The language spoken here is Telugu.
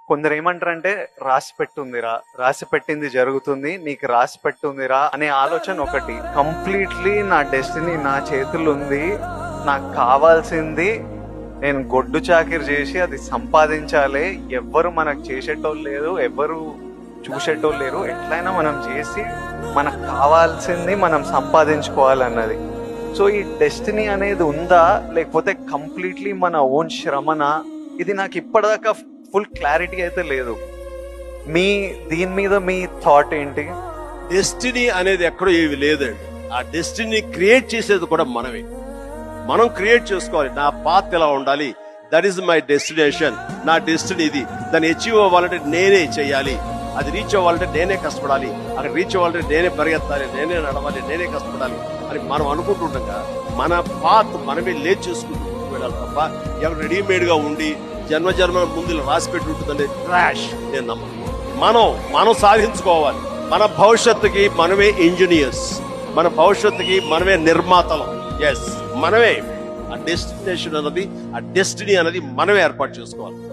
కొందరు ఏమంటారంటే రాసి పెట్టుందిరా, రాసి పెట్టింది జరుగుతుంది, నీకు రాసి పెట్టుందిరా అనే ఆలోచన ఒకటి. కంప్లీట్లీ నా డెస్టినీ నా చేతుల్లో ఉంది, నాకు కావాల్సింది నేను గొడ్డు చాకిరి చేసి అది సంపాదించాలి. ఎవ్వరు మనకు చేసేటోళ్ళు లేదు, ఎవ్వరు చూసేటోళ్ళు లేరు. ఎట్లయినా మనం చేసి మనకు కావాల్సింది మనం సంపాదించుకోవాలన్నది. సో ఈ డెస్టినీ అనేది ఉందా లేకపోతే కంప్లీట్లీ మన ఓన్ శ్రమన, ఇది నాకు ఇప్పటిదాకా ఫుల్ క్లారిటీ అయితే లేదు. దీని మీద మీ థాట్ ఏంటి? డెస్టినీ అనేది ఎక్కడో ఏవి లేదండి. ఆ డెస్టినీ క్రియేట్ చేసేది కూడా మనమే. మనం క్రియేట్ చేసుకోవాలి. నా పాత్ ఎలా ఉండాలి, దట్ ఈస్ మై డెస్టినేషన్, నా డెస్టినీ ఇది. దాన్ని అచీవ్ అవ్వాలంటే నేనే చేయాలి, అది రీచ్ అవ్వాలంటే నేనే కష్టపడాలి, అక్కడ రీచ్ అవ్వాలంటే నేనే పరిగెత్తాలి, నేనే నడవాలి, నేనే కష్టపడాలి అని మనం అనుకుంటుండగా మన పాత్ మనమే లేచి చేసుకుంటూ వెళ్ళాలి తప్ప ఎవరు రెడీమేడ్ గా ఉండి జన్మ ముందు రాసి పెట్టి ఉంటుందండి ట్రాష్. నేను నమ్మను. మనం సాధించుకోవాలి. మన భవిష్యత్తుకి మనమే ఇంజనీర్స్, మన భవిష్యత్తుకి మనమే నిర్మాతలం. ఎస్, మనమే ఆ డెస్టినేషన్ అన్నది, ఆ డెస్టినీ అనేది మనమే ఏర్పాటు చేసుకోవాలి.